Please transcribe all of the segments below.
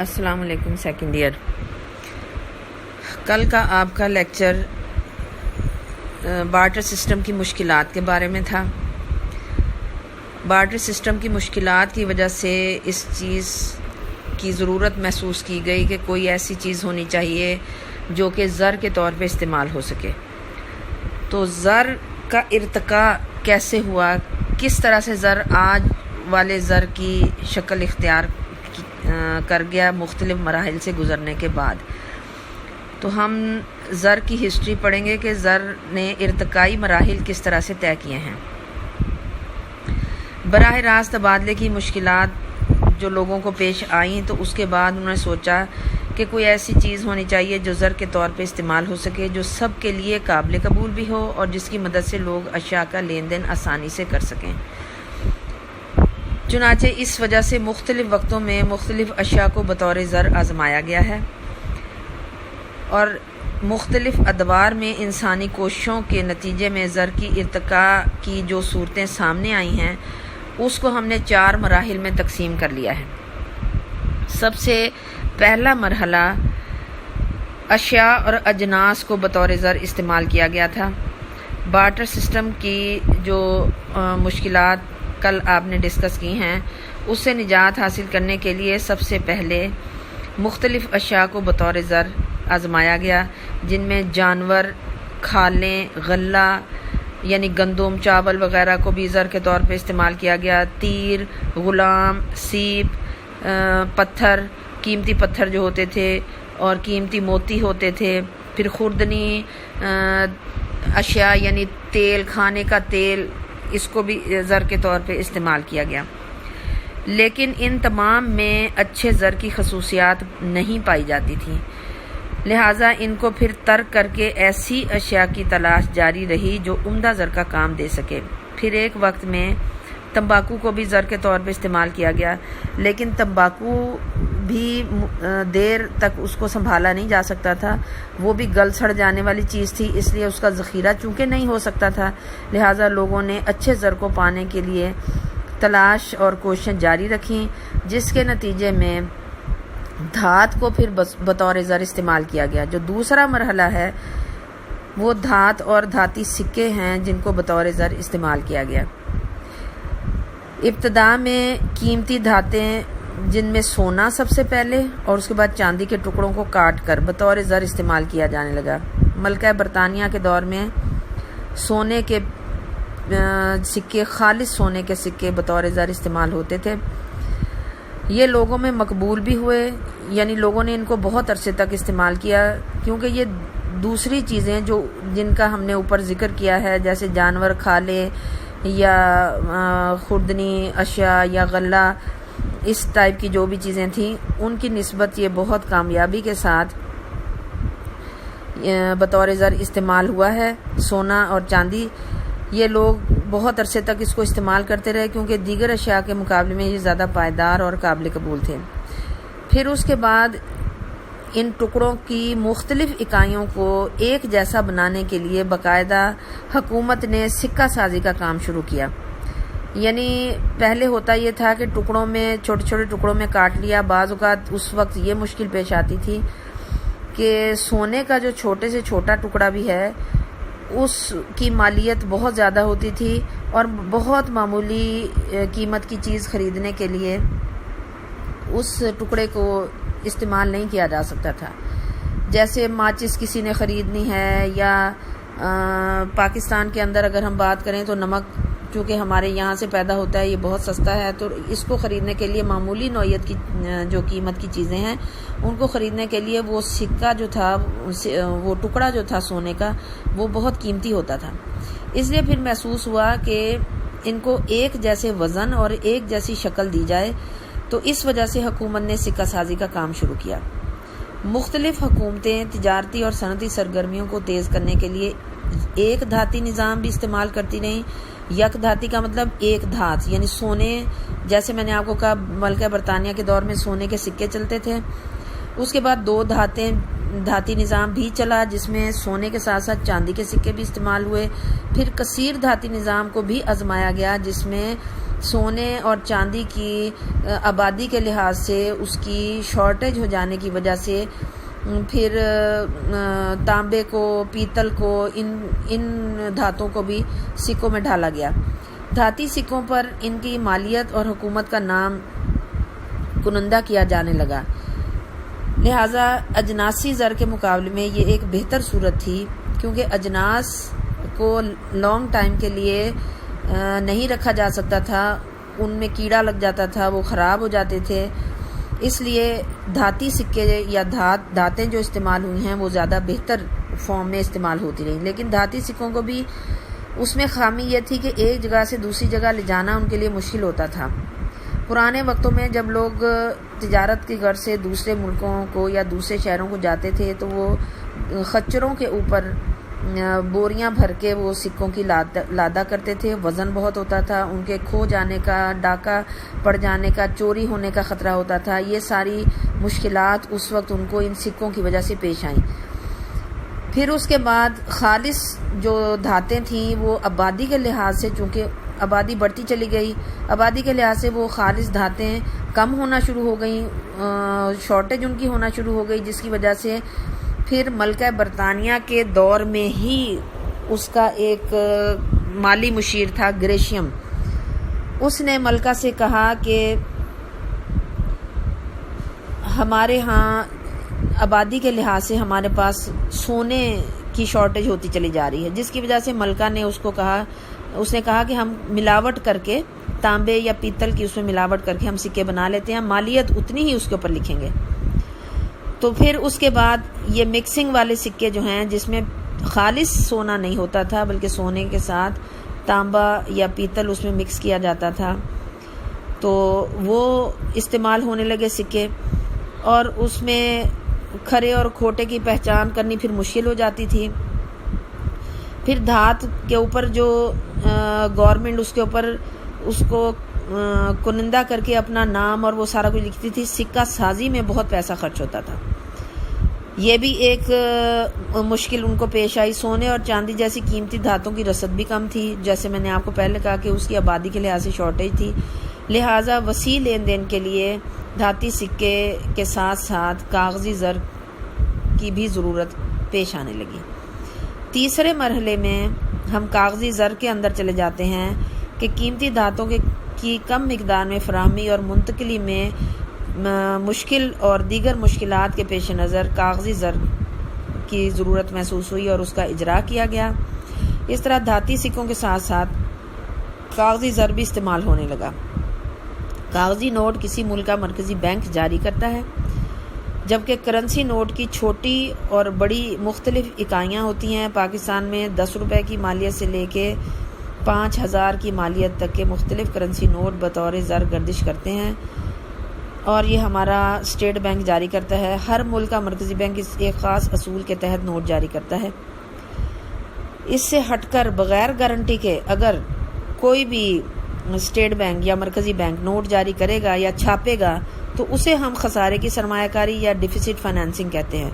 السلام علیکم second year. کل کا آپ کا لیکچر بارٹر سسٹم کی مشکلات کے بارے میں تھا۔ بارٹر سسٹم کی مشکلات کی وجہ سے اس چیز کی ضرورت محسوس کی گئی کہ کوئی ایسی چیز ہونی چاہیے جو کہ زر کے طور پہ استعمال ہو سکے۔ تو زر کا ارتقاء کیسے ہوا، کس طرح سے زر آج والے زر کی شکل اختیار کر گیا مختلف مراحل سے گزرنے کے بعد۔ تو ہم زر کی ہسٹری پڑھیں گے کہ زر نے ارتقائی مراحل کس طرح سے طے کیے ہیں۔ براہ راست تبادلے کی مشکلات جو لوگوں کو پیش آئیں تو اس کے بعد انہوں نے سوچا کہ کوئی ایسی چیز ہونی چاہیے جو زر کے طور پہ استعمال ہو سکے، جو سب کے لیے قابل قبول بھی ہو اور جس کی مدد سے لوگ اشیاء کا لین دین آسانی سے کر سکیں۔ چنانچہ اس وجہ سے مختلف وقتوں میں مختلف اشیاء کو بطور زر آزمایا گیا ہے، اور مختلف ادوار میں انسانی کوششوں کے نتیجے میں زر کی ارتقاء کی جو صورتیں سامنے آئی ہیں اس کو ہم نے 4 مراحل میں تقسیم کر لیا ہے۔ سب سے پہلا مرحلہ اشیاء اور اجناس کو بطور زر استعمال کیا گیا تھا۔ بارٹر سسٹم کی جو مشکلات کل آپ نے ڈسکس کی ہیں اس سے نجات حاصل کرنے کے لیے سب سے پہلے مختلف اشیاء کو بطور زر آزمایا گیا، جن میں جانور، کھالیں، غلہ یعنی گندم، چاول وغیرہ کو بھی زر کے طور پہ استعمال کیا گیا۔ تیر، غلام، سیپ، پتھر، قیمتی پتھر جو ہوتے تھے اور قیمتی موتی ہوتے تھے، پھر خوردنی اشیاء یعنی تیل، کھانے کا تیل، اس کو بھی زر کے طور پہ استعمال کیا گیا۔ لیکن ان تمام میں اچھے زر کی خصوصیات نہیں پائی جاتی تھیں، لہٰذا ان کو پھر ترک کر کے ایسی اشیاء کی تلاش جاری رہی جو عمدہ زر کا کام دے سکے۔ پھر ایک وقت میں تمباکو کو بھی زر کے طور پہ استعمال کیا گیا، لیکن تمباکو بھی دیر تک اس کو سنبھالا نہیں جا سکتا تھا، وہ بھی گل سڑ جانے والی چیز تھی، اس لیے اس کا ذخیرہ چونکہ نہیں ہو سکتا تھا، لہٰذا لوگوں نے اچھے زر کو پانے کے لیے تلاش اور کوششیں جاری رکھیں، جس کے نتیجے میں دھات کو پھر بطور زر استعمال کیا گیا۔ جو دوسرا مرحلہ ہے وہ دھات اور دھاتی سکے ہیں جن کو بطور زر استعمال کیا گیا۔ ابتدا میں قیمتی دھاتیں جن میں سونا سب سے پہلے اور اس کے بعد چاندی کے ٹکڑوں کو کاٹ کر بطور زر استعمال کیا جانے لگا۔ ملکہ برطانیہ کے دور میں سونے کے سکے، خالص سونے کے سکے بطور زر استعمال ہوتے تھے۔ یہ لوگوں میں مقبول بھی ہوئے، یعنی لوگوں نے ان کو بہت عرصے تک استعمال کیا، کیونکہ یہ دوسری چیزیں جو جن کا ہم نے اوپر ذکر کیا ہے جیسے جانور، کھالے یا خوردنی اشیاء یا غلہ، اس ٹائپ کی جو بھی چیزیں تھیں ان کی نسبت یہ بہت کامیابی کے ساتھ بطور زر استعمال ہوا ہے۔ سونا اور چاندی یہ لوگ بہت عرصے تک اس کو استعمال کرتے رہے کیونکہ دیگر اشیاء کے مقابلے میں یہ زیادہ پائیدار اور قابل قبول تھے۔ پھر اس کے بعد ان ٹکڑوں کی مختلف اکائیوں کو ایک جیسا بنانے کے لیے باقاعدہ حکومت نے سکہ سازی کا کام شروع کیا۔ یعنی پہلے ہوتا یہ تھا کہ ٹکڑوں میں چھوٹے چھوٹے ٹکڑوں میں کاٹ لیا۔ بعض اوقات اس وقت یہ مشکل پیش آتی تھی کہ سونے کا جو چھوٹے سے چھوٹا ٹکڑا بھی ہے اس کی مالیت بہت زیادہ ہوتی تھی اور بہت معمولی قیمت کی چیز خریدنے کے لیے اس ٹکڑے کو استعمال نہیں کیا جا سکتا تھا۔ جیسے ماچس کسی نے خریدنی ہے، یا پاکستان کے اندر اگر ہم بات کریں تو نمک چونکہ ہمارے یہاں سے پیدا ہوتا ہے، یہ بہت سستا ہے، تو اس کو خریدنے کے لیے معمولی نوعیت کی جو قیمت کی چیزیں ہیں ان کو خریدنے کے لیے وہ سکہ جو تھا، وہ ٹکڑا جو تھا سونے کا، وہ بہت قیمتی ہوتا تھا۔ اس لیے پھر محسوس ہوا کہ ان کو ایک جیسے وزن اور ایک جیسی شکل دی جائے، تو اس وجہ سے حکومت نے سکہ سازی کا کام شروع کیا۔ مختلف حکومتیں تجارتی اور صنعتی سرگرمیوں کو تیز کرنے کے لیے ایک دھاتی نظام بھی استعمال کرتی رہیں۔ یک دھاتی کا مطلب ایک دھات، یعنی سونے، جیسے میں نے آپ کو کہا ملکہ برطانیہ کے دور میں سونے کے سکے چلتے تھے، اس کے بعد 2 دھاتی نظام بھی چلا جس میں سونے کے ساتھ ساتھ چاندی کے سکے بھی استعمال ہوئے۔ پھر کثیر دھاتی نظام کو بھی آزمایا گیا جس میں سونے اور چاندی کی آبادی کے لحاظ سے اس کی شارٹیج ہو جانے کی وجہ سے پھر تانبے کو، پیتل کو، ان دھاتوں کو بھی سکوں میں ڈالا گیا۔ دھاتی سکوں پر ان کی مالیت اور حکومت کا نام کنندہ کیا جانے لگا، لہٰذا اجناسی زر کے مقابلے میں یہ ایک بہتر صورت تھی، کیونکہ اجناس کو لانگ ٹائم کے لیے نہیں رکھا جا سکتا تھا، ان میں کیڑا لگ جاتا تھا، وہ خراب ہو جاتے تھے، اس لیے دھاتی سکے یا دھاتیں جو استعمال ہوئی ہیں وہ زیادہ بہتر فارم میں استعمال ہوتی رہیں۔ لیکن دھاتی سکوں کو بھی اس میں خامی یہ تھی کہ ایک جگہ سے دوسری جگہ لے جانا ان کے لیے مشکل ہوتا تھا۔ پرانے وقتوں میں جب لوگ تجارت کی غرض سے دوسرے ملکوں کو یا دوسرے شہروں کو جاتے تھے تو وہ خچروں کے اوپر بوریاں بھر کے وہ سکوں کی لادا کرتے تھے، وزن بہت ہوتا تھا، ان کے کھو جانے کا، ڈاکہ پڑ جانے کا، چوری ہونے کا خطرہ ہوتا تھا۔ یہ ساری مشکلات اس وقت ان کو ان سکوں کی وجہ سے پیش آئیں۔ پھر اس کے بعد خالص جو دھاتیں تھیں وہ آبادی کے لحاظ سے، چونکہ آبادی بڑھتی چلی گئی، آبادی کے لحاظ سے وہ خالص دھاتیں کم ہونا شروع ہو گئیں، شارٹیج ان کی ہونا شروع ہو گئی، جس کی وجہ سے پھر ملکہ برطانیہ کے دور میں ہی اس کا ایک مالی مشیر تھا گریشیم، اس نے ملکہ سے کہا کہ ہمارے ہاں آبادی کے لحاظ سے ہمارے پاس سونے کی شارٹیج ہوتی چلی جا رہی ہے، جس کی وجہ سے ملکہ نے اس نے کہا کہ ہم ملاوٹ کر کے تانبے یا پیتل کی اس میں ملاوٹ کر کے ہم سکے بنا لیتے ہیں، مالیت اتنی ہی اس کے اوپر لکھیں گے۔ تو پھر اس کے بعد یہ مکسنگ والے سکے جو ہیں، جس میں خالص سونا نہیں ہوتا تھا بلکہ سونے کے ساتھ تانبا یا پیتل اس میں مکس کیا جاتا تھا، تو وہ استعمال ہونے لگے سکے، اور اس میں کھرے اور کھوٹے کی پہچان کرنی پھر مشکل ہو جاتی تھی۔ پھر دھات کے اوپر جو گورنمنٹ اس کے اوپر اس کو کنندہ کر کے اپنا نام اور وہ سارا کچھ لکھتی تھی، سکہ سازی میں بہت پیسہ خرچ ہوتا تھا، یہ بھی ایک مشکل ان کو پیش آئی۔ سونے اور چاندی جیسی قیمتی دھاتوں کی رسد بھی کم تھی، جیسے میں نے آپ کو پہلے کہا کہ اس کی آبادی کے لحاظ سے شارٹیج تھی، لہٰذا وسیع لین دین کے لیے دھاتی سکے کے ساتھ ساتھ کاغذی زر کی بھی ضرورت پیش آنے لگی۔ تیسرے مرحلے میں ہم کاغذی زر کے اندر چلے جاتے ہیں کہ قیمتی دھاتوں کی کم مقدار میں فراہمی اور منتقلی میں مشکل اور دیگر مشکلات کے پیش نظر کاغذی زر کی ضرورت محسوس ہوئی اور اس کا اجرا کیا گیا۔ اس طرح دھاتی سکوں کے ساتھ ساتھ کاغذی زر بھی استعمال ہونے لگا۔ کاغذی نوٹ کسی ملک کا مرکزی بینک جاری کرتا ہے، جبکہ کرنسی نوٹ کی چھوٹی اور بڑی مختلف اکائیاں ہوتی ہیں۔ پاکستان میں 10 روپے کی مالیت سے لے کے 5000 کی مالیت تک کے مختلف کرنسی نوٹ بطور زر گردش کرتے ہیں، اور یہ ہمارا اسٹیٹ بینک جاری کرتا ہے۔ ہر ملک کا مرکزی بینک اس ایک خاص اصول کے تحت نوٹ جاری کرتا ہے۔ اس سے ہٹ کر بغیر گارنٹی کے اگر کوئی بھی اسٹیٹ بینک یا مرکزی بینک نوٹ جاری کرے گا یا چھاپے گا تو اسے ہم خسارے کی سرمایہ کاری یا ڈیفیسٹ فائنینسنگ کہتے ہیں۔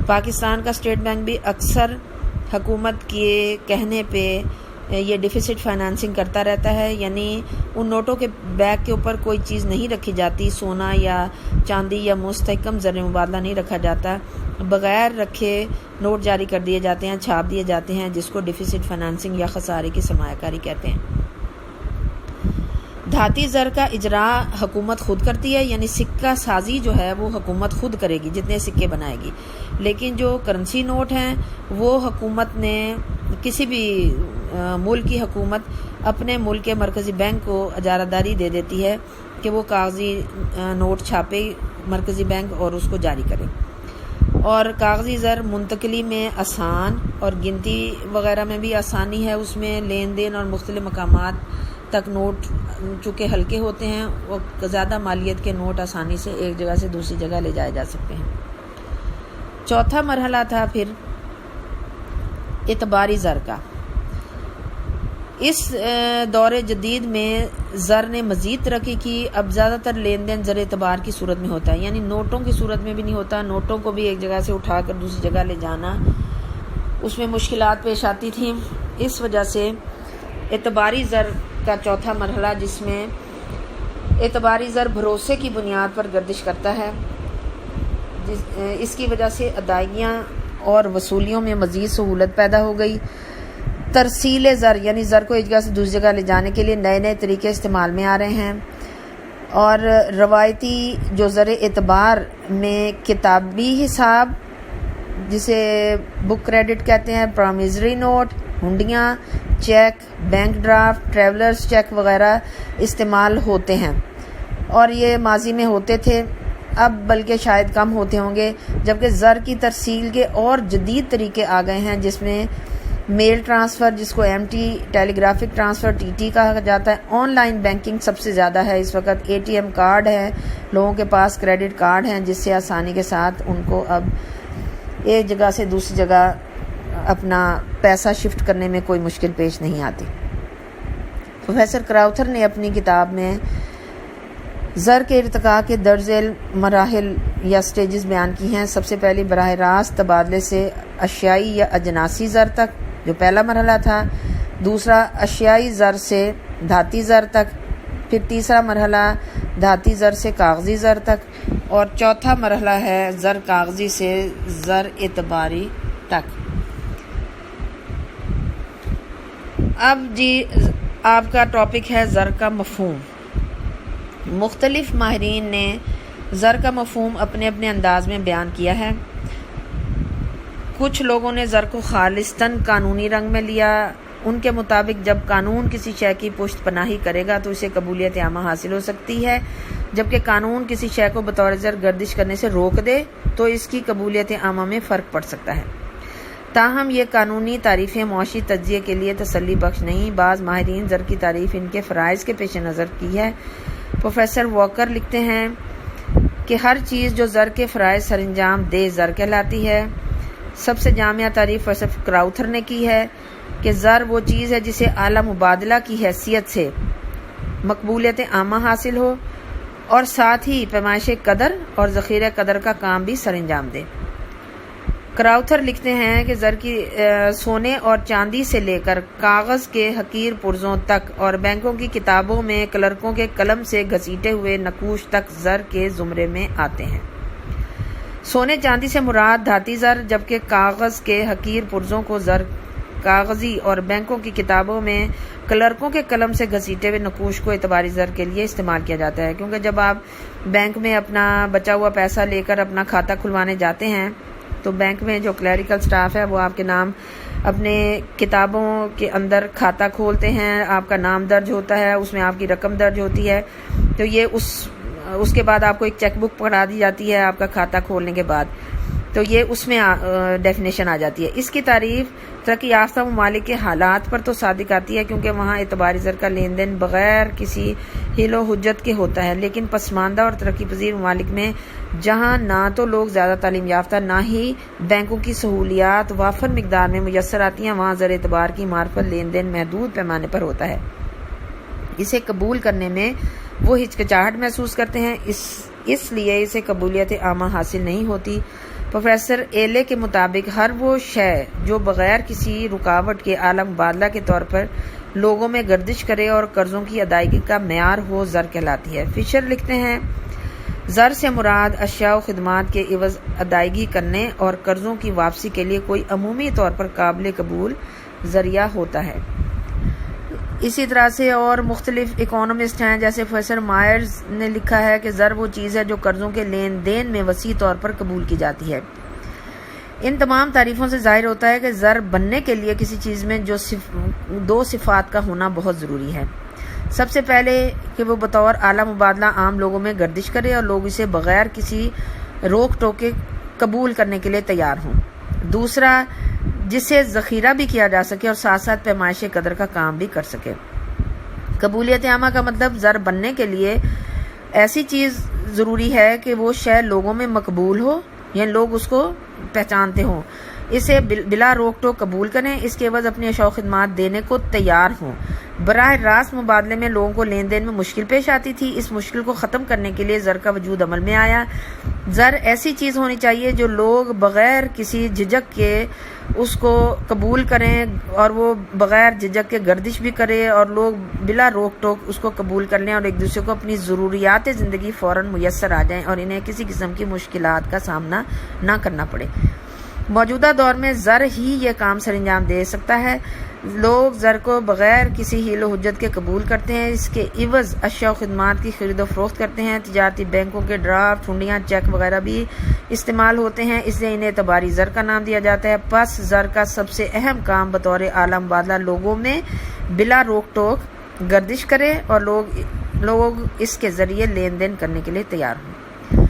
پاکستان کا اسٹیٹ بینک بھی اکثر حکومت کے کہنے پہ یہ ڈیفیسٹ فائنینسنگ کرتا رہتا ہے، یعنی ان نوٹوں کے بیگ کے اوپر کوئی چیز نہیں رکھی جاتی، سونا یا چاندی یا مستحکم زر مبادلہ نہیں رکھا جاتا، بغیر رکھے نوٹ جاری کر دیے جاتے ہیں، چھاپ دیے جاتے ہیں، جس کو ڈیفیسٹ فائنینسنگ یا خسارے کی سرمایہ کاری کہتے ہیں۔ دھاتی زر کا اجرا حکومت خود کرتی ہے، یعنی سکہ سازی جو ہے وہ حکومت خود کرے گی، جتنے سکے بنائے گی، لیکن جو کرنسی نوٹ ہیں وہ حکومت نے کسی بھی ملک کی حکومت اپنے ملک کے مرکزی بینک کو اجارہ داری دے دیتی ہے کہ وہ کاغذی نوٹ چھاپے مرکزی بینک اور اس کو جاری کرے، اور کاغذی زر منتقلی میں آسان اور گنتی وغیرہ میں بھی آسانی ہے، اس میں لین دین اور مختلف مقامات تک نوٹ چونکہ ہلکے ہوتے ہیں اور زیادہ مالیت کے نوٹ آسانی سے ایک جگہ سے دوسری جگہ لے جائے جا سکتے ہیں۔ چوتھا مرحلہ تھا پھر اعتباری زر کا۔ اس دور جدید میں زر نے مزید ترقی کی، اب زیادہ تر لین دین زر اعتبار کی صورت میں ہوتا ہے، یعنی نوٹوں کی صورت میں بھی نہیں ہوتا، نوٹوں کو بھی ایک جگہ سے اٹھا کر دوسری جگہ لے جانا اس میں مشکلات پیش آتی تھیں، اس وجہ سے اعتباری زر کا چوتھا مرحلہ جس میں اعتباری زر بھروسے کی بنیاد پر گردش کرتا ہے، اس کی وجہ سے ادائیگیاں اور وصولیوں میں مزید سہولت پیدا ہو گئی۔ ترسیل زر یعنی زر کو ایک جگہ سے دوسری جگہ لے جانے کے لیے نئے نئے طریقے استعمال میں آ رہے ہیں، اور روایتی جو زر اعتبار میں کتابی حساب جسے بک کریڈٹ کہتے ہیں، پرومیسری نوٹ، ہنڈیاں، cheque, bank draft, travellers cheque وغیرہ استعمال ہوتے ہیں، اور یہ ماضی میں ہوتے تھے، اب بلکہ شاید کم ہوتے ہوں گے، جبکہ زر کی ترسیل کے اور جدید طریقے آ گئے ہیں، جس میں میل ٹرانسفر جس کو ایم ٹی ٹیلی گرافک ٹرانسفر ٹی ٹی کہا جاتا ہے، آن لائن بینکنگ سب سے زیادہ ہے اس وقت، اے ٹی ایم کارڈ ہے، لوگوں کے پاس کریڈٹ کارڈ ہیں جس سے آسانی کے ساتھ ان کو اب ایک جگہ سے دوسری جگہ اپنا پیسہ شفٹ کرنے میں کوئی مشکل پیش نہیں آتی۔ پروفیسر کراؤتھر نے اپنی کتاب میں زر کے ارتقاء کے درج ذیل مراحل یا سٹیجز بیان کی ہیں۔ سب سے پہلی براہ راست تبادلے سے اشیائی یا اجناسی زر تک جو پہلا مرحلہ تھا، دوسرا اشیائی زر سے دھاتی زر تک، پھر تیسرا مرحلہ دھاتی زر سے کاغذی زر تک، اور چوتھا مرحلہ ہے زر کاغذی سے زر اعتباری تک۔ اب جی آپ کا ٹاپک ہے زر کا مفہوم۔ مختلف ماہرین نے زر کا مفہوم اپنے اپنے انداز میں بیان کیا ہے۔ کچھ لوگوں نے زر کو خالصتاً قانونی رنگ میں لیا۔ ان کے مطابق جب قانون کسی شے کی پشت پناہی کرے گا تو اسے قبولیت عامہ حاصل ہو سکتی ہے، جبکہ قانون کسی شے کو بطور زر گردش کرنے سے روک دے تو اس کی قبولیت عامہ میں فرق پڑ سکتا ہے۔ تاہم یہ قانونی تعریفیں معاشی تجزیے کے لیے تسلی بخش نہیں۔ بعض ماہرین زر کی تعریف ان کے فرائض کے پیش نظر کی ہے۔ پروفیسر واکر لکھتے ہیں کہ ہر چیز جو زر کے فرائض سر انجام دے زر کہلاتی ہے۔ سب سے جامع تعریف پروفیسر کراؤتھر نے کی ہے کہ زر وہ چیز ہے جسے اعلیٰ مبادلہ کی حیثیت سے مقبولیت عامہ حاصل ہو اور ساتھ ہی پیمائش قدر اور ذخیرہ قدر کا کام بھی سر انجام دے۔ کراؤتھر لکھتے ہیں کہ زر کی سونے اور چاندی سے لے کر کاغذ کے حقیر پرزوں تک اور بینکوں کی کتابوں میں کلرکوں کے قلم سے گھسیٹے ہوئے نقوش تک زر کے زمرے میں آتے ہیں۔ سونے چاندی سے مراد دھاتی زر، جبکہ کاغذ کے حقیر پرزوں کو زر کاغذی اور بینکوں کی کتابوں میں کلرکوں کے قلم سے گھسیٹے ہوئے نقوش کو اعتباری زر کے لیے استعمال کیا جاتا ہے، کیونکہ جب آپ بینک میں اپنا بچا ہوا پیسہ لے کر اپنا کھاتہ کھلوانے جاتے ہیں تو بینک میں جو کلیریکل سٹاف ہے وہ آپ کے نام اپنے کتابوں کے اندر کھاتہ کھولتے ہیں، آپ کا نام درج ہوتا ہے، اس میں آپ کی رقم درج ہوتی ہے، تو یہ اس کے بعد آپ کو ایک چیک بک پکڑا دی جاتی ہے آپ کا کھاتہ کھولنے کے بعد، تو یہ اس میں ڈیفینیشن آ جاتی ہے۔ اس کی تعریف ترقی یافتہ ممالک کے حالات پر تو صادق آتی ہے، کیونکہ وہاں اعتباری زر کا لین دین بغیر کسی حیل و حجت کے ہوتا ہے، لیکن پسماندہ اور ترقی پذیر ممالک میں جہاں نہ تو لوگ زیادہ تعلیم یافتہ نہ ہی بینکوں کی سہولیات وافر مقدار میں میسر آتی ہیں، وہاں زر اعتبار کی معرفت لین دین محدود پیمانے پر ہوتا ہے۔ اسے قبول کرنے میں وہ ہچکچاہٹ محسوس کرتے ہیں، اس لیے اسے قبولیت عامہ حاصل نہیں ہوتی۔ پروفیسر ایلے کے مطابق ہر وہ شے جو بغیر کسی رکاوٹ کے اعلیٰ مبادلہ کے طور پر لوگوں میں گردش کرے اور قرضوں کی ادائیگی کا معیار ہو زر کہلاتی ہے۔ فشر لکھتے ہیں زر سے مراد اشیاء و خدمات کے عوض ادائیگی کرنے اور قرضوں کی واپسی کے لیے کوئی عمومی طور پر قابل قبول ذریعہ ہوتا ہے۔ اسی طرح سے اور مختلف اکانومسٹ ہیں، جیسے پروفیسر مائرز نے لکھا ہے کہ زر وہ چیز ہے جو قرضوں کے لین دین میں وسیع طور پر قبول کی جاتی ہے۔ ان تمام تعریفوں سے ظاہر ہوتا ہے کہ زر بننے کے لیے کسی چیز میں جو دو صفات کا ہونا بہت ضروری ہے۔ سب سے پہلے کہ وہ بطور اعلیٰ مبادلہ عام لوگوں میں گردش کرے اور لوگ اسے بغیر کسی روک ٹوک کے قبول کرنے کے لیے تیار ہوں۔ دوسرا، جسے ذخیرہ بھی کیا جا سکے اور ساتھ ساتھ پیمائش قدر کا کام بھی کر سکے۔ قبولیت عامہ کا مطلب زر بننے کے لیے ایسی چیز ضروری ہے کہ وہ شے لوگوں میں مقبول ہو، یعنی لوگ اس کو پہچانتے ہوں، اسے بلا روک ٹوک قبول کریں، اس کے عوض اپنی اشیاء و خدمات دینے کو تیار ہوں۔ براہ راست مبادلے میں لوگوں کو لین دین میں مشکل پیش آتی تھی۔ اس مشکل کو ختم کرنے کے لیے زر کا وجود عمل میں آیا۔ زر ایسی چیز ہونی چاہیے جو لوگ بغیر کسی جھجک کے اس کو قبول کریں، اور وہ بغیر جھجک کے گردش بھی کرے، اور لوگ بلا روک ٹوک اس کو قبول کر لیں، اور ایک دوسرے کو اپنی ضروریات زندگی فوراً میسر آ جائیں، اور انہیں کسی قسم کی مشکلات کا سامنا نہ کرنا پڑے۔ موجودہ دور میں زر ہی یہ کام سر انجام دے سکتا ہے۔ لوگ زر کو بغیر کسی حیل و حجت کے قبول کرتے ہیں، اس کے عوض اشیاء و خدمات کی خرید و فروخت کرتے ہیں۔ تجارتی بینکوں کے ڈرافٹ، ہنڈیاں، چیک وغیرہ بھی استعمال ہوتے ہیں، اس لیے انہیں اعتباری زر کا نام دیا جاتا ہے۔ پس زر کا سب سے اہم کام بطور اعلیٰ مبادلہ لوگوں میں بلا روک ٹوک گردش کرے اور لوگ اس کے ذریعے لین دین کرنے کے لیے تیار ہوں۔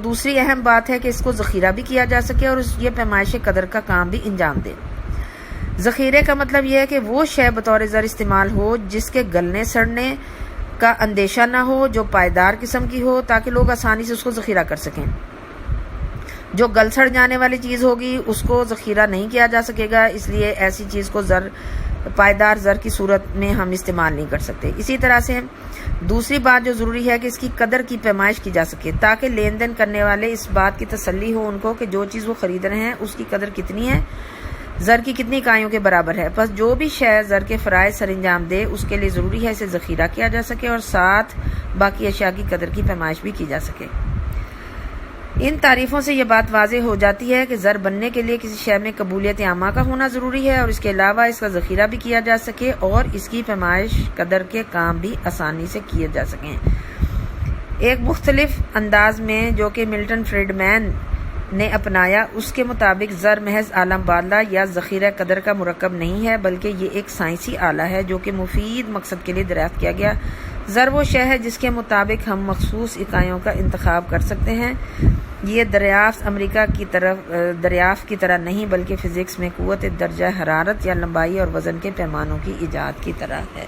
دوسری اہم بات ہے کہ اس کو ذخیرہ بھی کیا جا سکے اور یہ پیمائش قدر کا کام بھی انجام دے۔ ذخیرے کا مطلب یہ ہے کہ وہ شے بطور زر استعمال ہو جس کے گلنے سڑنے کا اندیشہ نہ ہو، جو پائیدار قسم کی ہو تاکہ لوگ آسانی سے اس کو ذخیرہ کر سکیں۔ جو گل سڑ جانے والی چیز ہوگی اس کو ذخیرہ نہیں کیا جا سکے گا، اس لیے ایسی چیز کو پائیدار زر کی صورت میں ہم استعمال نہیں کر سکتے۔ اسی طرح سے دوسری بات جو ضروری ہے کہ اس کی قدر کی پیمائش کی جا سکے تاکہ لین دین کرنے والے اس بات کی تسلی ہو ان کو کہ جو چیز وہ خرید رہے ہیں اس کی قدر کتنی ہے، زر کی کتنی اکائیوں کے برابر ہے۔ پس جو بھی شے زر کے فرائض سر انجام دے اس کے لیے ضروری ہے اسے ذخیرہ کیا جا سکے اور ساتھ باقی اشیاء کی قدر کی پیمائش بھی کی جا سکے۔ ان تعریفوں سے یہ بات واضح ہو جاتی ہے کہ زر بننے کے لیے کسی شے میں قبولیت عامہ کا ہونا ضروری ہے اور اس کے علاوہ اس کا ذخیرہ بھی کیا جا سکے اور اس کی پیمائش قدر کے کام بھی آسانی سے کیے جا سکیں۔ ایک مختلف انداز میں جو کہ ملٹن فریڈمین نے اپنایا، اس کے مطابق زر محض اعلیٰ مبادلہ یا ذخیرہ قدر کا مرکب نہیں ہے بلکہ یہ ایک سائنسی آلہ ہے جو کہ مفید مقصد کے لیے دریافت کیا گیا۔ زر وہ شے ہے جس کے مطابق ہم مخصوص اکائیوں کا انتخاب کر سکتے ہیں۔ یہ دریافت کی طرح نہیں بلکہ فزکس میں قوت درجہ حرارت یا لمبائی اور وزن کے پیمانوں کی ایجاد کی طرح ہے۔